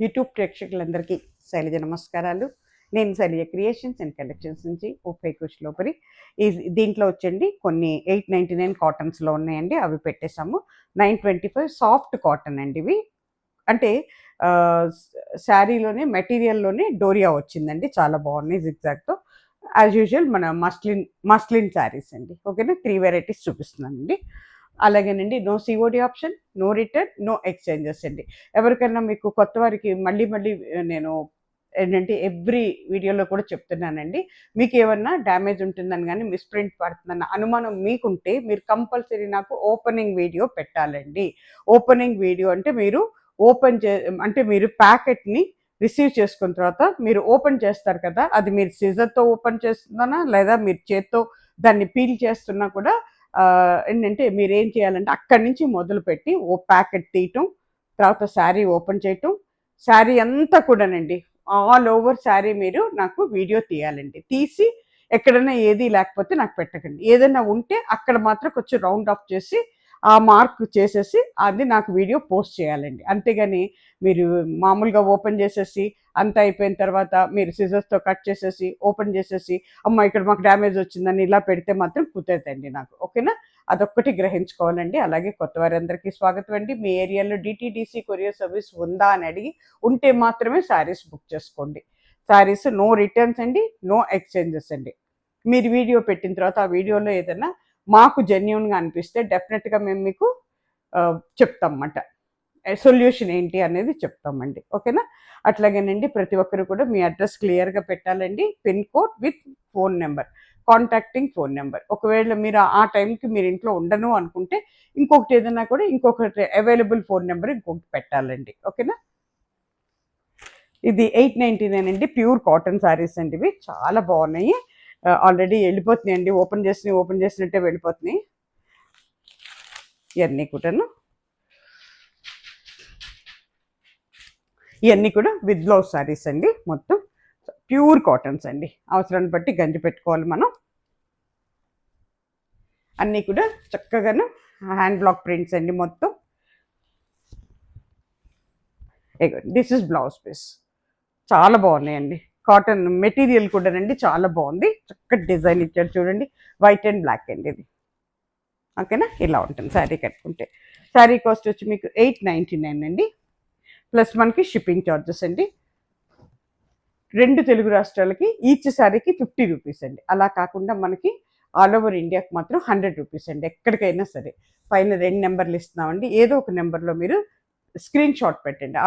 YouTube ప్రేక్షకులందరికీ శైలజ నమస్కారాలు. నేను శైలజ క్రియేషన్స్ అండ్ కలెక్షన్స్ నుంచి ఉప్పై కుష్లోపరి. దీంట్లో వచ్చండి కొన్ని 899 కాటన్స్లో ఉన్నాయండి, అవి పెట్టేసాము. 925 సాఫ్ట్ కాటన్ అండి ఇవి. అంటే శారీలోనే మెటీరియల్లోనే డోరియా వచ్చిందండి, చాలా బాగున్నాయి జిగ్జాగ్తో. యాజ్ యూజువల్ మన మస్లిన్ శారీస్ అండి. ఓకేనా, 3 వెరైటీస్ చూపిస్తున్నానండి. అలాగేనండి, no COD option, no return, no exchanges అండి. ఎవరికైనా మీకు కొత్త వారికి మళ్ళీ నేను ఏంటంటే ఎవ్రీ వీడియోలో కూడా చెప్తున్నానండి, మీకు ఏమన్నా డ్యామేజ్ ఉంటుందని కానీ మిస్ప్రింట్ పడుతుందన్న అనుమానం మీకుంటే మీరు కంపల్సరీ నాకు ఓపెనింగ్ వీడియో పెట్టాలండి. ఓపెనింగ్ వీడియో అంటే మీరు అంటే మీరు ప్యాకెట్ని రిసీవ్ చేసుకున్న తర్వాత మీరు ఓపెన్ చేస్తారు కదా, అది మీరు సిజర్తో ఓపెన్ చేస్తున్నానా లేదా మీరు చేత్తో దాన్ని పీల్ చేస్తున్నా కూడా ఏంటంటే మీరేం చేయాలంటే అక్కడి నుంచి మొదలుపెట్టి ఓ ప్యాకెట్ తీయటం, తర్వాత శారీ ఓపెన్ చేయటం, శారీ అంతా కూడానండి ఆల్ ఓవర్ శారీ మీరు నాకు వీడియో తీయాలండి. తీసి ఎక్కడైనా ఏది లేకపోతే నాకు పెట్టకండి, ఏదైనా ఉంటే అక్కడ మాత్రం కొంచెం రౌండ్ ఆఫ్ చేసి ఆ మార్క్ చేసేసి అది నాకు వీడియో పోస్ట్ చేయాలండి. అంతేగాని మీరు మామూలుగా ఓపెన్ చేసేసి అంతా అయిపోయిన తర్వాత మీరు సిజర్స్తో కట్ చేసేసి ఓపెన్ చేసేసి అమ్మ ఇక్కడ మాకు డ్యామేజ్ వచ్చిందని ఇలా పెడితే మాత్రం కుదరదండి నాకు. ఓకేనా, అదొక్కటి గ్రహించుకోవాలండి. అలాగే కొత్త వారందరికీ స్వాగతం అండి. మీ ఏరియాలో డిటీడీసీ కొరియర్ సర్వీస్ ఉందా అని అడిగి ఉంటే మాత్రమే శారీస్ బుక్ చేసుకోండి. శారీస్ నో రిటర్న్స్ అండి, నో ఎక్స్చేంజెస్ అండి. మీరు వీడియో పెట్టిన తర్వాత ఆ వీడియోలో ఏదైనా మాకు జెన్యూన్గా అనిపిస్తే డెఫినెట్గా మేము మీకు చెప్తామన్నమాట, సొల్యూషన్ ఏంటి అనేది చెప్తామండి. ఓకేనా, అట్లాగేనండి ప్రతి ఒక్కరు కూడా మీ అడ్రస్ క్లియర్గా పెట్టాలండి. Pin code with phone number, contacting phone number. ఒకవేళ మీరు ఆ టైంకి మీరు ఇంట్లో ఉండను అనుకుంటే ఇంకొకటి ఏదైనా కూడా ఇంకొకటి అవైలబుల్ ఫోన్ నెంబర్ ఇంకొకటి పెట్టాలండి. ఓకేనా, ఇది 899 అండి, ప్యూర్ కాటన్ శారీస్ అండి. ఇవి చాలా బాగున్నాయి. ఆల్రెడీ వెళ్ళిపోతున్నాయండి, ఓపెన్ చేసినట్టే వెళ్ళిపోతున్నాయి ఇవన్నీ కూడాను. ఇవన్నీ కూడా విత్ బ్లౌజ్ శారీస్ అండి, మొత్తం ప్యూర్ కాటన్స్ అండి. అవసరాన్ని బట్టి గంజి పెట్టుకోవాలి మనం. అన్నీ కూడా చక్కగాను హ్యాండ్ బ్లాక్ ప్రింట్స్ అండి మొత్తం. దిస్ ఇస్ బ్లౌజ్ పీస్, చాలా బాగున్నాయండి. కాటన్ మెటీరియల్ కూడానండి చాలా బాగుంది, చక్కటి డిజైన్ ఇచ్చాడు చూడండి. వైట్ అండ్ బ్లాక్ అండి ఇది. ఓకేనా, ఇలా ఉంటుంది శారీ కట్టుకుంటే. శారీ కాస్ట్ వచ్చి మీకు 899 అండి, ప్లస్ మనకి షిప్పింగ్ ఛార్జెస్ అండి. 2 తెలుగు రాష్ట్రాలకి ఈచ్ శారీకి 50 రూపీస్ అండి. అలా కాకుండా మనకి ఆల్ ఓవర్ ఇండియాకి మాత్రం 100 రూపీస్ అండి. ఎక్కడికైనా సరే పైన 2 నెంబర్లు ఇస్తున్నామండి, ఏదో ఒక నెంబర్లో మీరు స్క్రీన్ షాట్ పెట్టండి.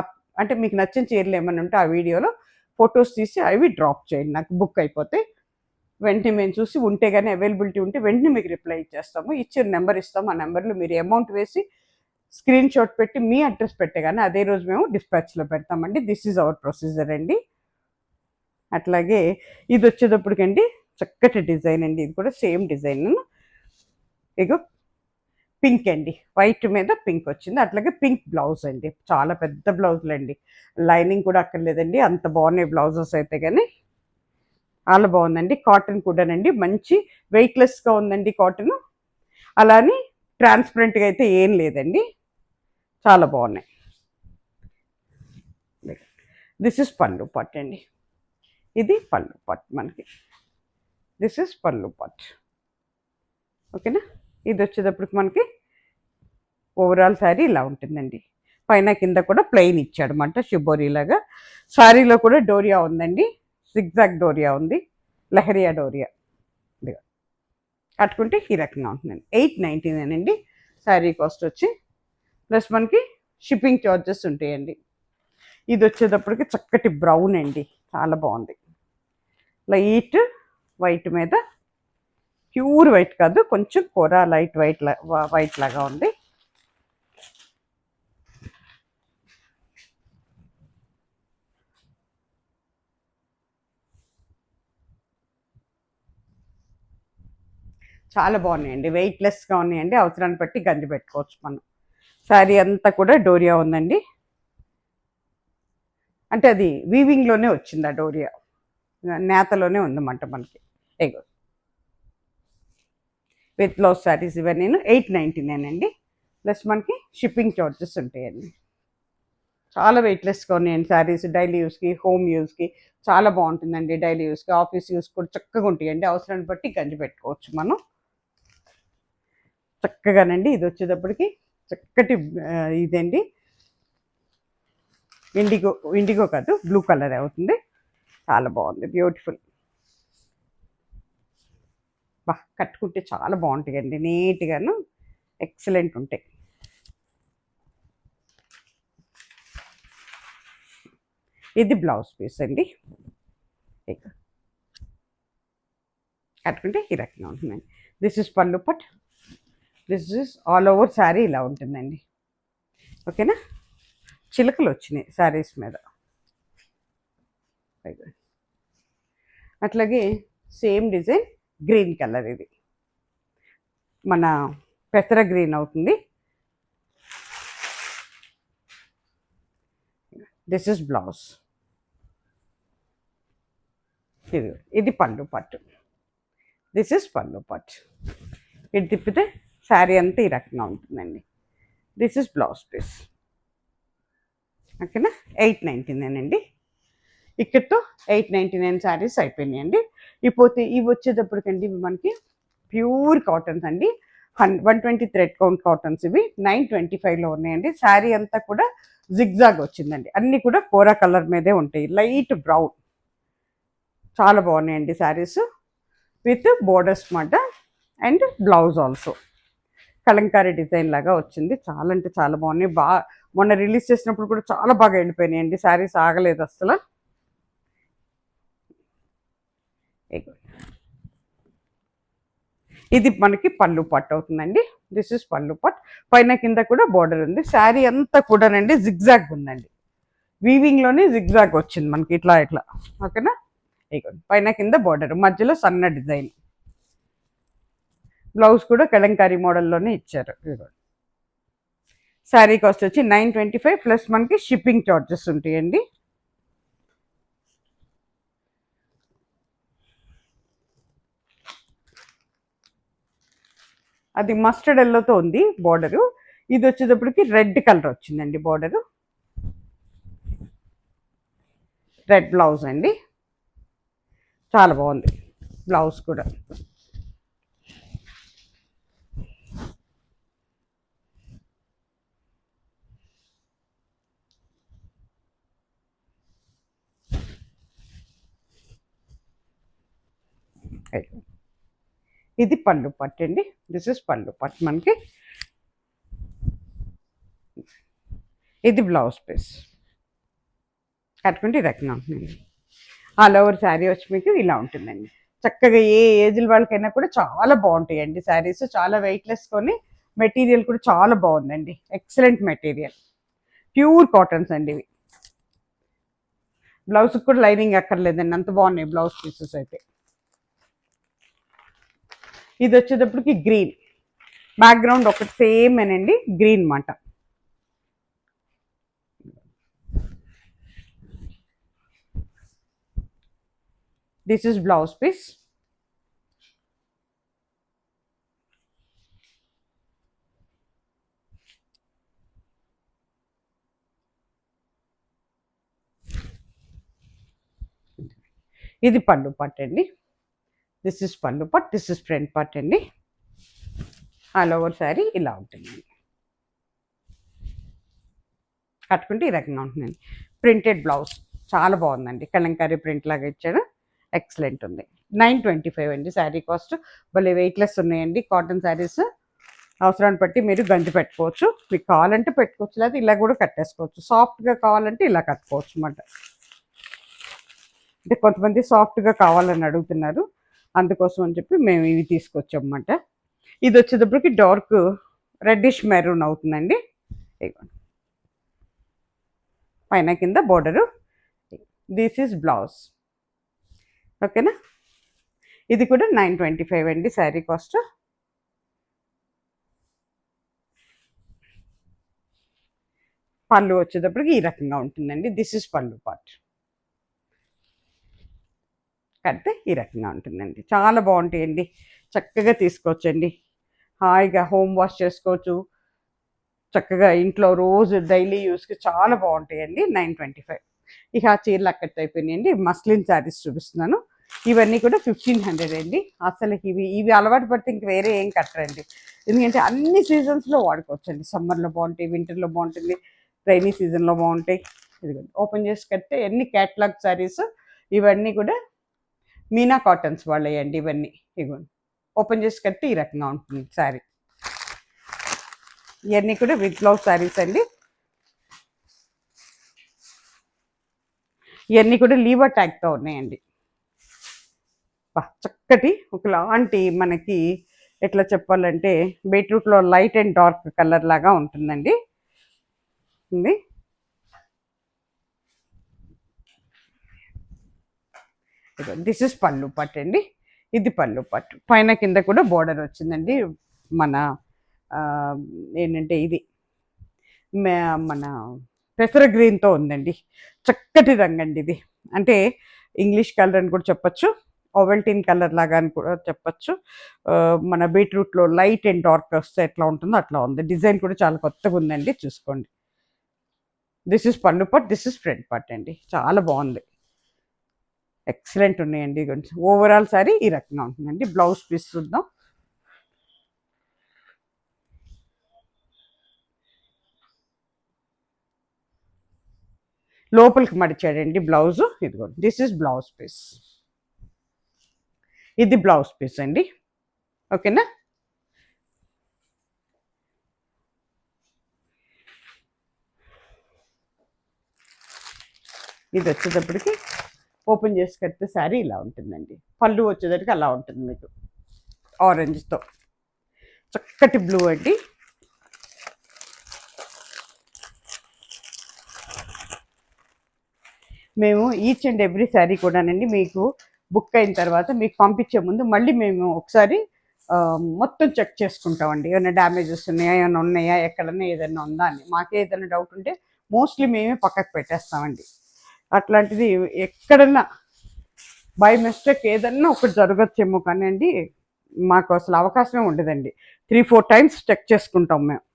అంటే మీకు నచ్చిన చీరలు ఏమైనా ఉంటే ఆ వీడియోలో ఫొటోస్ తీసి అవి డ్రాప్ చేయండి, నాకు బుక్ అయిపోతే వెంటనే మేము చూసి ఉంటే కానీ అవైలబిలిటీ ఉంటే వెంటనే మీకు రిప్లై ఇచ్చేస్తాము. ఇచ్చిన నెంబర్ ఇస్తాము, ఆ నెంబర్లో మీరు అమౌంట్ వేసి స్క్రీన్ షాట్ పెట్టి మీ అడ్రస్ పెట్టే కానీ అదే రోజు మేము డిస్పాచ్లో పెడతామండి. దిస్ ఈజ్ అవర్ ప్రొసీజర్ అండి. అట్లాగే ఇది వచ్చేటప్పటికండి చక్కటి డిజైన్ అండి, ఇది కూడా సేమ్ డిజైన్. ఇగో పింక్ అండి, వైట్ మీద పింక్ వచ్చింది. అట్లాగే పింక్ బ్లౌజ్ అండి, చాలా పెద్ద బ్లౌజులు అండి, లైనింగ్ కూడా అక్కర్లేదండి, అంత బాగున్నాయి బ్లౌజెస్ అయితే. కానీ చాలా బాగుందండి. కాటన్ కూడానండి మంచి వెయిట్లెస్గా ఉందండి కాటన్. అలానే ట్రాన్స్పరెంట్గా అయితే ఏం లేదండి, చాలా బాగున్నాయి. దిస్ ఇస్ పళ్ళు పట్ అండి, ఇది పళ్ళు పట్ మనకి. దిస్ ఇస్ పళ్ళు పట్. ఓకేనా, ఇది వచ్చేటప్పటికి మనకి ఓవరాల్ శారీ ఇలా ఉంటుందండి. పైన కింద కూడా ప్లెయిన్ ఇచ్చాడు అన్నమాట, షిబోరీలాగా. శారీలో కూడా డోరియా ఉందండి, జిగ్జాగ్ డోరియా ఉంది, లహరియా డోరియా. కట్టుకుంటే ఈ రకంగా ఉంటుందండి. 899 అండి శారీ కాస్ట్ వచ్చి, ప్లస్ మనకి షిప్పింగ్ ఛార్జెస్ ఉంటాయండి. ఇది వచ్చేటప్పటికి చక్కటి బ్రౌన్ అండి, చాలా బాగుంది. లైట్ వైట్ మీద, ప్యూర్ వైట్ కాదు, కొంచెం కూర లైట్ వైట్ లాగా ఉంది. చాలా బాగున్నాయండి, వెయిట్లెస్గా ఉన్నాయండి, అవసరాన్ని బట్టి గంజి పెట్టుకోవచ్చు మనం. శారీ అంతా కూడా డోరియా ఉందండి, అంటే అది వీవింగ్లోనే వచ్చింది ఆ డోరియా, నేతలోనే ఉందన్నమాట మనకి. ఎగో విత్ బ్లౌజ్ శారీస్ ఇవన్నీ 899 అండి, ప్లస్ మనకి షిప్పింగ్ ఛార్జెస్ ఉంటాయండి. చాలా వెయిట్లెస్గా ఉన్నాయండి శారీస్. డైలీ యూస్కి, హోమ్ యూస్కి చాలా బాగుంటుందండి. డైలీ యూస్కి, ఆఫీస్ యూస్ కూడా చక్కగా ఉంటాయండి. అవసరాన్ని బట్టి గంజి పెట్టుకోవచ్చు మనం చక్కగానండి. ఇది వచ్చేటప్పటికి చక్కటి ఇదండి, ఇండిగో, ఇండిగో కాదు బ్లూ కలర్ అవుతుంది. చాలా బాగుంది, బ్యూటిఫుల్. బా కట్టుకుంటే చాలా బాగుంటాయండి, నీట్గాను ఎక్సలెంట్ ఉంటాయి. ఇది బ్లౌజ్ పీస్ అండి. కట్టుకుంటే ఈ రకంగా ఉంటుందండి. దిస్ ఇస్ పళ్ళు పట్. This is all over sari ఇలా ఉంటుందండి. ఓకేనా. చిలుకలు వచ్చినాయి శారీస్ మీద. అట్లాగే సేమ్ డిజైన్ గ్రీన్ కలర్, ఇది మన పెసర గ్రీన్ అవుతుంది. This is blouse. ఇది పళ్ళు పట్టు. దిస్ ఇస్ పళ్ళు పట్టు. ఇది తిప్పితే శారీ అంతా ఈ రకంగా ఉంటుందండి. This is blouse piece. ఓకేనా. 899 అండి. ఇక్కడతో 899 శారీస్ అయిపోయినాయండి. ఇకపోతే ఇవి వచ్చేటప్పటికండి మనకి ప్యూర్ కాటన్స్ అండి. 120 థ్రెడ్ కౌంట్ కాటన్స్. ఇవి 925లో ఉన్నాయండి. శారీ అంతా కూడా జిగ్జాగ్ వచ్చిందండి. అన్నీ కూడా కోరా కలర్ మీదే ఉంటాయి, లైట్ బ్రౌన్. చాలా బాగున్నాయండి శారీస్ విత్ బోర్డర్స్ మాట. And blouse also Kalamkari design లాగా వచ్చింది. చాలా అంటే చాలా బాగున్నాయి. మొన్న రిలీజ్ చేసినప్పుడు కూడా చాలా బాగా వెళ్ళిపోయినాయండి శారీస్, ఆగలేదు అసలు. ఇది మనకి పళ్ళు పట్టు అవుతుందండి. దిస్ ఇస్ పళ్ళు పట్. పైన కింద కూడా బోర్డర్ ఉంది. శారీ అంతా కూడానండి జిగ్జాగ్ ఉందండి. వీవింగ్లోనే జిగ్జాగ్ వచ్చింది మనకి ఇట్లా ఇట్లా. ఓకేనా. పైన కింద బోర్డర్, మధ్యలో సన్న డిజైన్. బ్లౌజ్ కూడా కలంకారీ మోడల్లోనే ఇచ్చారు. శారీ కాస్ట్ వచ్చి 925 ప్లస్ మనకి షిప్పింగ్ చార్జెస్ ఉంటాయండి. అది మస్టర్డ్ ఎల్లోతో ఉంది బోర్డరు. ఇది వచ్చేటప్పటికి రెడ్ కలర్ వచ్చిందండి బోర్డరు. రెడ్ బ్లౌజ్ అండి. చాలా బాగుంది బ్లౌజ్ కూడా. ఇది పళ్ళు పట్టు అండి. దిస్ ఇస్ పళ్ళు పట్టు మనకి. ఇది బ్లౌజ్ పీస్. కట్టుకుంటే ఈ రకంగా ఉంటుందండి. ఆల్ ఓవర్ శారీ వచ్చి మీకు ఇలా ఉంటుందండి. చక్కగా ఏ ఏజ్ల వాళ్ళకైనా కూడా చాలా బాగుంటాయండి శారీస్. చాలా వెయిట్లెస్ కొని మెటీరియల్ కూడా చాలా బాగుందండి. ఎక్సలెంట్ మెటీరియల్, ప్యూర్ కాటన్స్ అండి ఇవి. బ్లౌజ్కి కూడా లైనింగ్ అక్కర్లేదండి, అంత బాగున్నాయి బ్లౌజ్ పీసెస్ అయితే. ఇది వచ్చేటప్పటికి గ్రీన్ బ్యాక్గ్రౌండ్ ఒకటి సేమ్ అనండి, గ్రీన్ మాట. This is blouse piece. ఇది పళ్ళు పట్టు అండి. దిస్ ఇస్ పళ్ళు పట్. దిస్ ఇస్ ఫ్రంట్ పట్ అండి. ఆల్ ఓవర్ శారీ ఇలా ఉంటుందండి. కట్టుకుంటే ఈ రకంగా ఉంటుందండి. ప్రింటెడ్ బ్లౌజ్ చాలా బాగుందండి. కలంకారీ ప్రింట్ లాగా ఇచ్చాడు, ఎక్సలెంట్ ఉంది. 925 అండి శారీ కాస్ట్. భలే వెయిట్లెస్ ఉన్నాయండి కాటన్ శారీస్. అవసరాన్ని బట్టి మీరు గంజి పెట్టుకోవచ్చు. మీకు కావాలంటే పెట్టుకోవచ్చు, లేదా ఇలా కూడా కట్టేసుకోవచ్చు. సాఫ్ట్గా కావాలంటే ఇలా కట్టుకోవచ్చు అన్నమాట. అంటే కొంతమంది సాఫ్ట్గా కావాలని అడుగుతున్నారు, అందుకోసం అని చెప్పి మేము ఇవి తీసుకొచ్చామన్నమాట. ఇది వచ్చేటప్పటికి డార్క్ రెడ్డిష్ మెరూన్ అవుతుందండి. పైన కింద బోర్డరు. This is blouse. ఓకేనా. ఇది కూడా 925 అండి శారీ కాస్ట్. పళ్ళు వచ్చేటప్పటికి ఈ రకంగా ఉంటుందండి. దిస్ ఇస్ పళ్ళు పార్ట్. కడితే ఈ రకంగా ఉంటుందండి. చాలా బాగుంటాయండి, చక్కగా తీసుకోవచ్చండి. హాయిగా హోమ్ వాష్ చేసుకోవచ్చు. చక్కగా ఇంట్లో రోజు డైలీ యూస్కి చాలా బాగుంటాయండి. 925. ఇక ఆ చీరలు అక్కడితో అయిపోయినాయండి. మస్లిన్ శారీస్ చూపిస్తున్నాను. ఇవన్నీ కూడా 1500 అండి. అసలు ఇవి ఇవి అలవాటు పడితే ఇంక వేరే ఏం కట్టరండి. ఎందుకంటే అన్ని సీజన్స్లో వాడుకోవచ్చండి. సమ్మర్లో బాగుంటాయి, వింటర్లో బాగుంటుంది, రైనీ సీజన్లో బాగుంటాయి. ఇదిగోండి ఓపెన్ చేసి కడితే ఎన్ని క్యాట్లాగ్ శారీస్. ఇవన్నీ కూడా మీనా కాటన్స్ వాళ్ళేయండి ఇవన్నీ. ఇదిగోండి ఓపెన్ చేసి కడితే ఈ రకంగా ఉంటుంది శారీ. ఇవన్నీ కూడా విత్ బ్లౌజ్ శారీస్ అండి. ఇవన్నీ కూడా లీవర్ ట్యాగ్తో ఉన్నాయండి. చక్కటి ఒకలాంటి మనకి ఎట్లా చెప్పాలంటే బీట్రూట్లో లైట్ అండ్ డార్క్ కలర్ లాగా ఉంటుందండి. ఉంది దిస్ ఇస్ పళ్ళు పట్టు అండి. ఇది పళ్ళు పట్టు, పైన కింద కూడా బోర్డర్ వచ్చిందండి. మన ఏంటంటే ఇది మన పెసర గ్రీన్తో ఉందండి. చక్కటి రంగు అండి ఇది. అంటే ఇంగ్లీష్ కలర్ అని కూడా చెప్పచ్చు, ఓవెల్టీన్ కలర్ లాగా అని కూడా చెప్పచ్చు. మన బీట్రూట్లో లైట్ అండ్ డార్క్ వస్తే ఎట్లా ఉంటుందో అట్లా ఉంది. డిజైన్ కూడా చాలా కొత్తగా ఉందండి, చూసుకోండి. దిస్ ఇస్ పళ్ళు పట్, దిస్ ఇస్ ఫ్రంట్ పట్ అండి. చాలా బాగుంది, ఎక్సలెంట్ ఉన్నాయండి. ఓవరాల్ సారీ ఈ రకంగా ఉంటుందండి. బ్లౌజ్ పీస్ చూద్దాం. లోపలికి మడిచాడండి బ్లౌజు. ఇదిగోండి దిస్ ఇస్ బ్లౌజ్ పీస్. ఇది బ్లౌజ్ పీస్ అండి. ఓకేనా. ఇది వచ్చేటప్పటికి ఓపెన్ చేసి కడితే శారీ ఇలా ఉంటుందండి. పళ్ళు వచ్చేటప్పటికి అలా ఉంటుంది మీకు, ఆరెంజ్తో. చక్కటి బ్లూ అండి. మేము ఈచ్ అండ్ ఎవ్రీ శారీ కూడానండి మీకు బుక్ అయిన తర్వాత మీకు పంపించే ముందు మళ్ళీ మేము ఒకసారి మొత్తం చెక్ చేసుకుంటామండి. ఏమైనా డ్యామేజెస్ ఉన్నాయా, ఏమైనా ఉన్నాయా, ఎక్కడన్నా ఏదైనా ఉందా అని. మాకే ఏదైనా డౌట్ ఉంటే మోస్ట్లీ మేమే పక్కకు పెట్టేస్తామండి. అట్లాంటిది ఎక్కడన్నా బై మిస్టేక్ ఏదన్నా ఒకటి జరగచ్చేమో కానీ అండి, మాకు అసలు అవకాశమే ఉండదండి. 3-4 టైమ్స్ చెక్ చేసుకుంటాం మేము.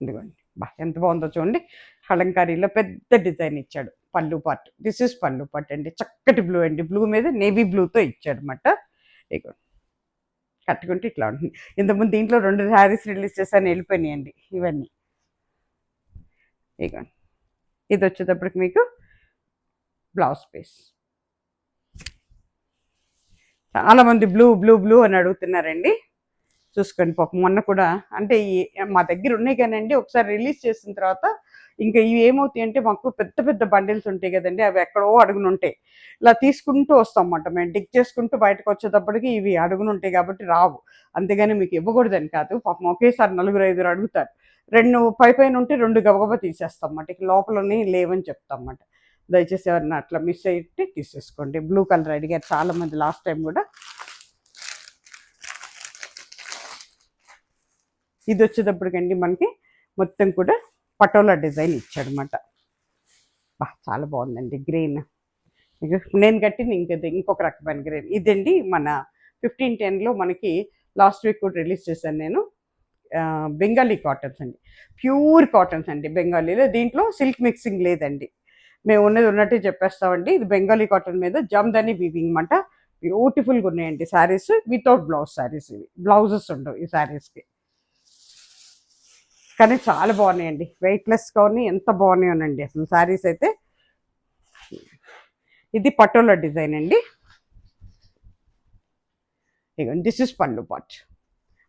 ఇదిగోండి ఎంత బాగుందో చూడండి. కలంకారీలో పెద్ద డిజైన్ ఇచ్చాడు. పళ్ళు పార్ట్, దిస్ ఇస్ పళ్ళు పార్ట్ అండి. చక్కటి బ్లూ అండి. బ్లూ మీద నేవీ బ్లూతో ఇచ్చాడు అనమాట. ఇదిగోండి కట్టుకుంటే ఇట్లా ఉంటుంది. ఇంతకుముందు దీంట్లో 2 శారీస్ రిలీజ్ చేశాను, వెళ్ళిపోయినాయండి ఇవన్నీ. ఇదిగోండి ఇది వచ్చేటప్పటికి మీకు బ్లౌజ్ పీస్. చాలామంది బ్లూ బ్లూ బ్లూ అని అడుగుతున్నారండి. చూసుకోండి పాపం మొన్న కూడా అంటే మా దగ్గర ఉన్నాయి కానండి, ఒకసారి రిలీజ్ చేసిన తర్వాత ఇంకా ఇవి ఏమవుతాయి అంటే మాకు పెద్ద పెద్ద బండిల్స్ ఉంటాయి కదండి, అవి ఎక్కడో అడుగునుంటాయి. ఇలా తీసుకుంటూ వస్తాం అన్నమాట మేము. డిక్ చేసుకుంటూ బయటకు వచ్చేటప్పటికి ఇవి అడుగునుంటాయి కాబట్టి రావు. అంతేగాని మీకు ఇవ్వకూడదని కాదు. పాపం ఒకేసారి 4-5 అడుగుతారు. 2 పైన ఉంటే 2 గబగబా తీసేస్తాం అన్నమాట. ఇక లోపలనే లేవని చెప్తాం అన్నమాట. దయచేసి ఎవరన్నా అట్లా మిస్ అయితే తీసేసుకోండి. బ్లూ కలర్ అడిగారు చాలామంది లాస్ట్ టైం కూడా. ఇది వచ్చేటప్పటికండి మనకి మొత్తం కూడా పటోలా డిజైన్ ఇచ్చాడనమాట. చాలా బాగుందండి గ్రీన్. నేను కట్టింది ఇంకొక రకమైన గ్రీన్. ఇదండి మన 1510లో మనకి లాస్ట్ వీక్ కూడా రిలీజ్ చేశాను నేను. బెంగాలీ కాటన్స్ అండి, ప్యూర్ కాటన్స్ అండి బెంగాలీలో. దీంట్లో సిల్క్ మిక్సింగ్ లేదండి, మేము ఉన్నది ఉన్నట్టే చెప్పేస్తామండి. ఇది బెంగాలీ కాటన్ మీద జమ్దని వీవింగ్ అనమాట. బ్యూటిఫుల్గా ఉన్నాయండి శారీస్. వితౌట్ బ్లౌజ్ శారీస్ ఇవి, బ్లౌజెస్ ఉండవు ఈ శారీస్కి. కానీ చాలా బాగున్నాయండి, వెయిట్లెస్గా ఉన్నాయి. ఎంత బాగున్నాయోనండి అసలు శారీస్ అయితే. ఇది పటోలా డిజైన్ అండి. ఇక దిస్ ఇస్ పళ్ళు పాట్.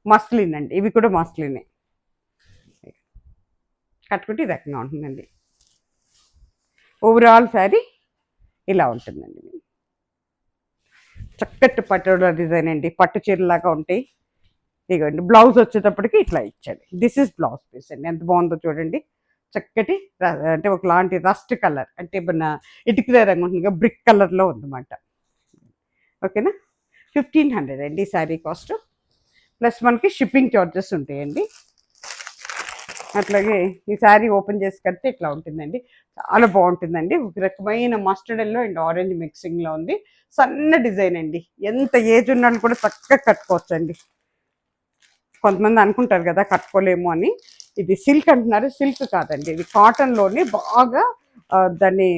మస్లిన్ అండి, ఇవి కూడా మస్లినే. కట్టుకుంటే ఈ రకంగా ఉంటుందండి. ఓవరాల్ శారీ ఇలా ఉంటుందండి. చక్కటి పటోలా డిజైన్ అండి, పట్టు చీరలాగా ఉంటాయి. ఇదిగోండి బ్లౌజ్ వచ్చేటప్పటికి ఇట్లా ఇచ్చాడు. దిస్ ఇస్ బ్లౌజ్ పీస్ అండి. ఎంత బాగుందో చూడండి. చక్కటి అంటే ఒకలాంటి రస్ట్ కలర్, అంటే మన ఇటుకల రంగు ఉంటుంది, బ్రిక్ కలర్లో ఉందన్నమాట. ఓకేనా. 1500 అండి ఈ శారీ కాస్ట్. ప్లస్ మనకి షిప్పింగ్ చార్జెస్ ఉంటాయండి. అట్లాగే ఈ శారీ ఓపెన్ చేసి కడితే ఇట్లా ఉంటుందండి. చాలా బాగుంటుందండి. ఒక రకమైన మస్టర్డ్ ఎల్లో అండ్ ఆరెంజ్ మిక్సింగ్లో ఉంది. సన్న డిజైన్ అండి. ఎంత ఏజ్ ఉన్న వాళ్ళు కూడా చక్కగా కట్టుకోవచ్చండి. కొంతమంది అనుకుంటారు కదా కట్టుకోలేము అని. ఇది సిల్క్ అంటున్నారు, సిల్క్ కాదండి, ఇది కాటన్లోనే బాగా దాన్ని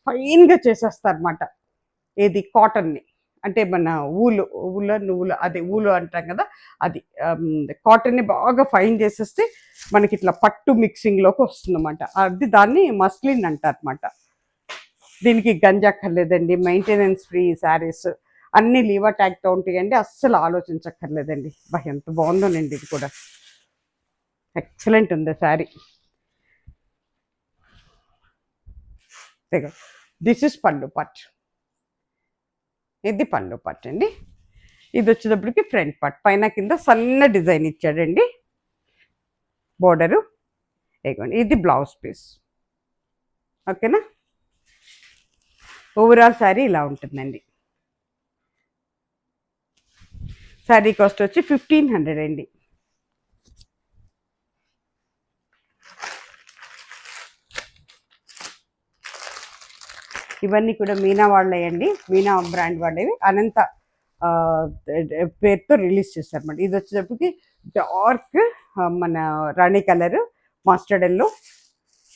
ఫైన్గా చేసేస్తారు అనమాట. ఏది కాటన్ని, అంటే మన ఊలు అదే ఊలు అంటాం కదా, అది కాటన్ని బాగా ఫైన్ చేసేస్తే మనకి ఇట్లా పట్టు మిక్సింగ్లోకి వస్తుంది అనమాట. అది దాన్ని మస్లిన్ అంటారు అనమాట. దీనికి గంజక్కర్లేదండి, మెయింటెనెన్స్ ఫ్రీ శారీస్ అన్ని లీవా ట్యాగ్తో ఉంటాయండి, అస్సలు ఆలోచించక్కర్లేదండి. ఎంత బాగుందోనండి, ఇది కూడా ఎక్సలెంట్ ఉంది శారీ. దిస్ ఇస్ పళ్ళు పట్, ఇది పళ్ళు పట్ అండి. ఇది వచ్చేటప్పటికి ఫ్రంట్ పట్, పైన కింద సన్న డిజైన్ ఇచ్చాడండి బోర్డరు. ఇది బ్లౌజ్ పీస్. ఓకేనా, ఓవరాల్ శారీ ఇలా ఉంటుందండి. శారీ కాస్ట్ వచ్చి 1500 అండి. ఇవన్నీ కూడా మీనా వాళ్ళేయండి, మీనా బ్రాండ్ వాళ్ళేవి. అనంత పేరుతో రిలీజ్ చేశారన్నమాట. ఇది వచ్చేటప్పటికి డార్క్ మన రాణి కలరు, మస్టర్డ్ ఎల్లో,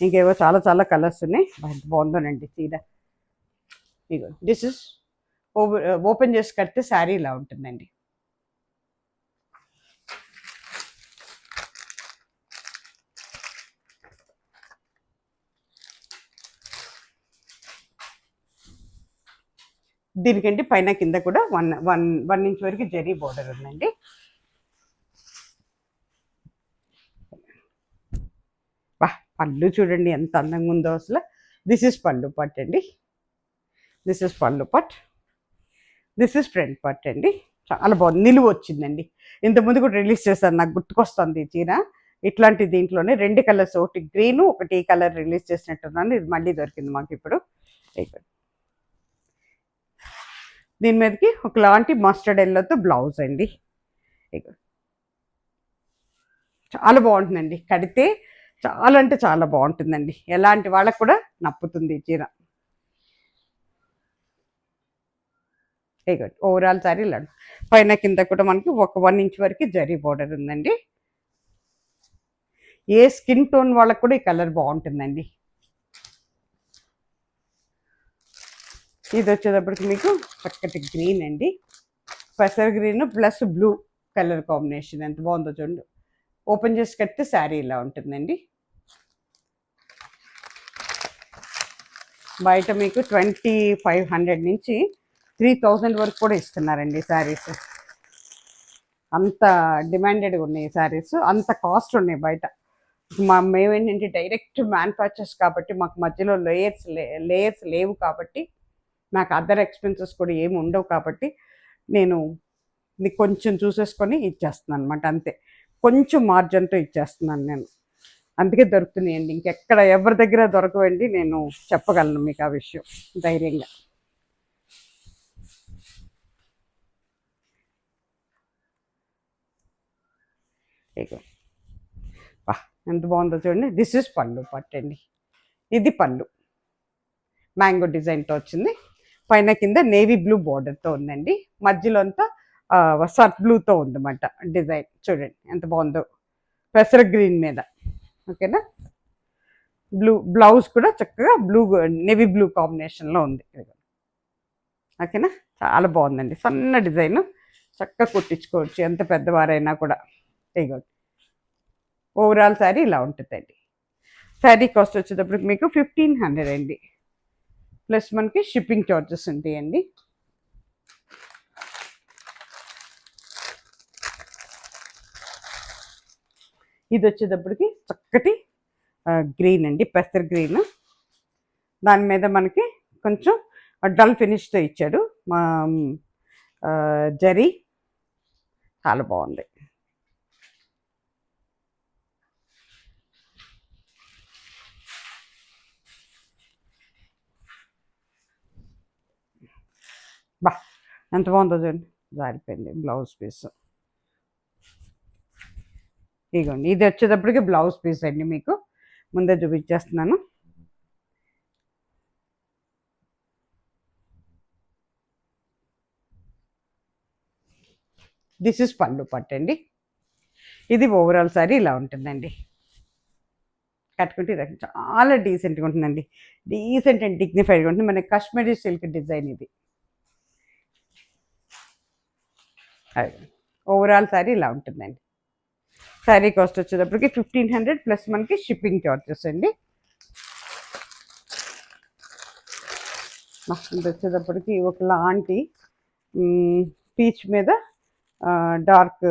ఇంకేవో చాలా చాలా కలర్స్ ఉన్నాయి. బాగుందోనండి చీర. ఇగో దిస్ ఇస్ ఓపెన్ చేసి కడితే శారీ ఇలా ఉంటుందండి. దీనికంటే పైన కింద కూడా 1 ఇంచ్ వరకు జరీ బోర్డర్ ఉందండి. పళ్ళు చూడండి ఎంత అందంగా ఉందో అసలు. దిస్ ఇస్ పళ్ళు పట్ అండి, దిస్ ఇస్ పళ్ళు పట్, దిస్ ఇస్ ఫ్రంట్ పట్ అండి. చాలా బాగుంది, నిలువ వచ్చిందండి. ఇంతకుముందు కూడా రిలీజ్ చేశారు, నాకు గుర్తుకొస్తుంది ఈ చీర. ఇట్లాంటి దీంట్లోనే 2 కలర్స్, ఒకటి గ్రీను ఒకటి కలర్ రిలీజ్ చేసినట్టున్నాను. ఇది మళ్ళీ దొరికింది మాకు ఇప్పుడు. దీని మీదకి ఒకలాంటి మస్టర్డ్ ఎల్లోతో బ్లౌజ్ అండి. చాలా బాగుంటుందండి, కడితే చాలా అంటే చాలా బాగుంటుందండి. ఎలాంటి వాళ్ళకు కూడా నప్పుతుంది ఈ చీర. ఓవరాల్ సారీ ఇలా పైన కింద కూడా మనకి ఒక 1 ఇంచ్ వరకు జరీ బోర్డర్ ఉందండి. ఏ స్కిన్ టోన్ వాళ్ళకు కూడా ఈ కలర్ బాగుంటుందండి. ఇది వచ్చేటప్పటికి మీకు చక్కటి గ్రీన్ అండి, పెసర్ green plus blue colour combination ఎంత బాగుందో చూడండి. ఓపెన్ చేసి కడితే శారీ ఇలా ఉంటుందండి. బయట మీకు 2500 నుంచి 3000 వరకు కూడా ఇస్తున్నారండి శారీస్. అంత డిమాండెడ్గా ఉన్నాయి శారీస్, అంత కాస్ట్ ఉన్నాయి బయట. మేమేంటంటే డైరెక్ట్ మ్యానుఫ్యాక్చర్స్ కాబట్టి మాకు మధ్యలో లేయర్స్ లేవు కాబట్టి, నాకు అదర్ ఎక్స్పెన్సెస్ కూడా ఏమి ఉండవు కాబట్టి నేను కొంచెం చూసేసుకొని ఇచ్చేస్తున్నాను అనమాట. అంతే, కొంచెం మార్జిన్తో ఇచ్చేస్తున్నాను నేను. అందుకే దొరుకుతున్నాయండి, ఇంకెక్కడ ఎవరి దగ్గర దొరకవండి, నేను చెప్పగలను మీకు ఆ విషయం ధైర్యంగా. ఎంత బాగుందో చూడండి. దిస్ ఇస్ పళ్ళు పట్టండి, ఇది పళ్ళు మ్యాంగో డిజైన్తో వచ్చింది. పైన కింద నేవీ బ్లూ బోర్డర్తో ఉందండి, మధ్యలో అంతా సర్ఫ్ బ్లూతో ఉందన్నమాట డిజైన్. చూడండి ఎంత బాగుందో, పెసర గ్రీన్ మీద. ఓకేనా, బ్లౌజ్ కూడా చక్కగా నేవీ బ్లూ కాంబినేషన్లో ఉంది. ఓకేనా, చాలా బాగుందండి, సన్న డిజైన్, చక్కగా కుట్టించుకోవచ్చు ఎంత పెద్దవారైనా కూడా. ఇదిగోండి, ఓవరాల్ శారీ ఇలా ఉంటుందండి. శారీ కాస్ట్ వచ్చేటప్పటికి మీకు 1500 అండి, ప్లస్ మనకి షిప్పింగ్ చార్జెస్ ఉంటాయండి. ఇది వచ్చేటప్పటికి చక్కటి గ్రీన్ అండి, పెసర్ గ్రీన్. దాని మీద మనకి కొంచెం డల్ ఫినిష్తో ఇచ్చాడు మా జరీ, చాలా బాగుంది. ఎంత బాగుందో చూడండి, జారిపోయింది బ్లౌజ్ పీస్. ఇదిగోండి, ఇది వచ్చేటప్పటికి బ్లౌజ్ పీస్ అండి, మీకు ముందే చూపించేస్తున్నాను. దిస్ ఇస్ పళ్ళు పట్టండి. ఇది ఓవరాల్ సారీ ఇలా ఉంటుందండి. కట్టుకుంటే ఇది చాలా డీసెంట్గా ఉంటుందండి. డీసెంట్ అండ్ డిగ్నిఫైడ్గా ఉంటుంది. మన కాశ్మీరీ సిల్క్ డిజైన్ ఇది. ఓవరాల్ సారీ ఇలా ఉంటుందండి. శారీ కాస్ట్ వచ్చేటప్పటికి 1500 ప్లస్ మనకి షిప్పింగ్ చార్జెస్ అండి. ఇది వచ్చేటప్పటికి ఒకలాంటి పీచ్ మీద డార్క్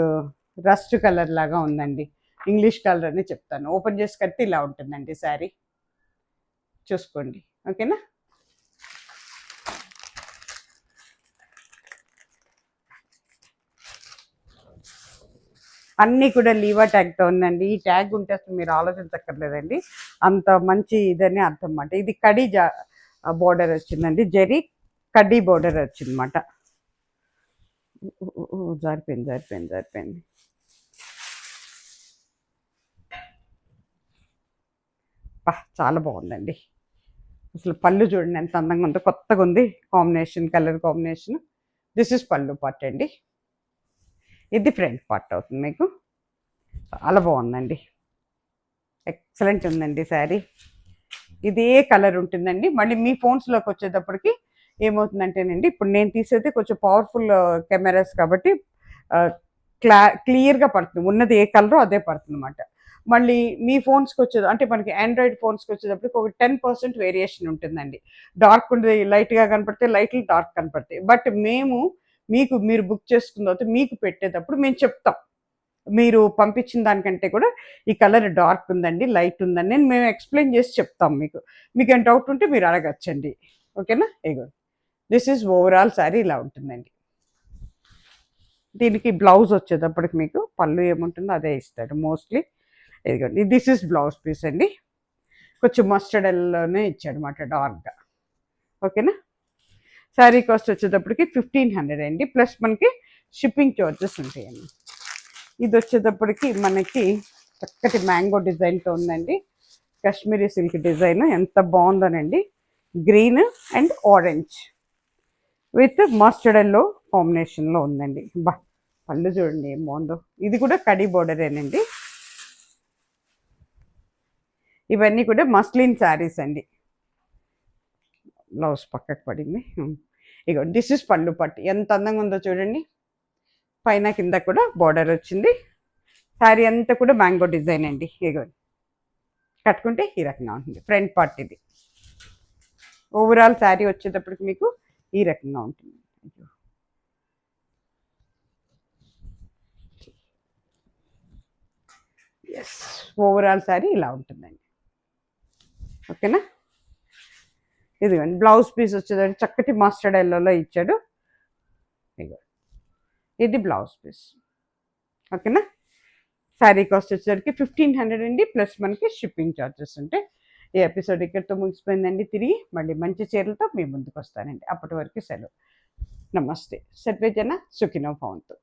రస్ట్ కలర్ లాగా ఉందండి. ఇంగ్లీష్ కలర్ అని చెప్తాను. ఓపెన్ చేసి కడితే ఇలా ఉంటుందండి శారీ. చూసుకోండి, ఓకేనా. అన్నీ కూడా లీవా ట్యాగ్తో ఉందండి. ఈ ట్యాగ్ ఉంటే అసలు మీరు ఆలోచించక్కర్లేదండి, అంత మంచి ఇదని అర్థం అన్నమాట. ఇది కడీ బోర్డర్ వచ్చిందండి, జరీ కడ్డీ బోర్డర్ వచ్చిందన్నమాట. జారిపోయింది. చాలా బాగుందండి. అసలు పళ్ళు చూడండి ఎంత అందంగా ఉందో, కొత్తగా ఉంది combination, colour combination. This is పళ్ళు పార్ట్ అండి. ఇది ఫ్రంట్ పార్ట్ అవుతుంది మీకు. చాలా బాగుందండి, ఎక్సలెంట్ ఉందండి శారీ. ఇదే కలర్ ఉంటుందండి. మళ్ళీ మీ ఫోన్స్లోకి వచ్చేటప్పటికి ఏమవుతుందంటేనండి, ఇప్పుడు నేను తీసేది కొంచెం పవర్ఫుల్ కెమెరాస్ కాబట్టి క్లియర్గా పడుతుంది. ఉన్నది ఏ కలరో అదే పడుతుంది అన్నమాట. మళ్ళీ మీ ఫోన్స్కి వచ్చేది అంటే మనకి ఆండ్రాయిడ్ ఫోన్స్కి వచ్చేటప్పటికి ఒక 10% వేరియేషన్ ఉంటుందండి. డార్క్ ఉండేది లైట్గా కనపడితే, లైట్లు డార్క్ కనపడతాయి. బట్ మీరు బుక్ చేసుకున్న తర్వాత మీకు పెట్టేటప్పుడు మేము చెప్తాం, మీరు పంపించిన దానికంటే కూడా ఈ కలర్ డార్క్ ఉందండి, లైట్ ఉందండి అని మేము ఎక్స్ప్లెయిన్ చేసి చెప్తాం. మీకు ఏం డౌట్ ఉంటే మీరు అడగచ్చండి, ఓకేనా. ఇగో దిస్ ఈజ్ ఓవరాల్ శారీ ఇలా ఉంటుందండి. దీనికి బ్లౌజ్ వచ్చేటప్పటికి మీకు పళ్ళు ఏముంటుందో అదే ఇస్తాడు మోస్ట్లీ. ఇదిగోండి, దిస్ ఈజ్ బ్లౌజ్ పీస్ అండి. కొంచెం మస్టర్డ్ ఎల్లోనే ఇచ్చాడు అనమాట, డార్క్గా, ఓకేనా. శారీ కాస్ట్ వచ్చేటప్పటికి 1500 అండి, ప్లస్ మనకి షిప్పింగ్ చార్జెస్ ఉంటాయండి. ఇది వచ్చేటప్పటికి మనకి చక్కటి మ్యాంగో డిజైన్తో ఉందండి. కాశ్మీరీ సిల్క్ డిజైన్ ఎంత బాగుందోనండి. Green and orange with mustard yellow కాంబినేషన్లో ఉందండి. పళ్ళు చూడండి ఏం బాగుందో. ఇది కూడా కడీ బోర్డరేనండి. ఇవన్నీ కూడా మస్లిన్ శారీస్ అండి. బ్లౌజ్ పక్కకు పడింది. ఇగో దిస్ ఇస్ పళ్ళు పట్టు, ఎంత అందంగా ఉందో చూడండి. పైన కింద కూడా బార్డర్ వచ్చింది. శారీ అంతా కూడా మ్యాంగో డిజైన్ అండి. ఇగో కట్టుకుంటే ఈ రకంగా ఉంటుంది ఫ్రంట్ పార్ట్. ఇది ఓవరాల్ శారీ వచ్చేటప్పటికి మీకు ఈ రకంగా ఉంటుంది. ఎస్, ఓవరాల్ శారీ ఇలా ఉంటుందండి, ఓకేనా. ఇదిగోండి బ్లౌజ్ పీస్ వచ్చేదాన్ని చక్కటి మస్టర్డ్ ఎల్లోలో ఇచ్చాడు. ఇగో ఇది బ్లౌజ్ పీస్, ఓకేనా. శారీ కాస్ట్ వచ్చేసరికి 1500 అండి, ప్లస్ మనకి షిప్పింగ్ ఛార్జెస్ ఉంటాయి. ఈ ఎపిసోడ్ ఇక్కడితో ముగిసిపోయిందండి. తిరిగి మళ్ళీ మంచి చీరలతో మీ ముందుకు వస్తానండి. అప్పటి వరకు సెలవు. నమస్తే. సర్వే జన సుఖినో భవంతు.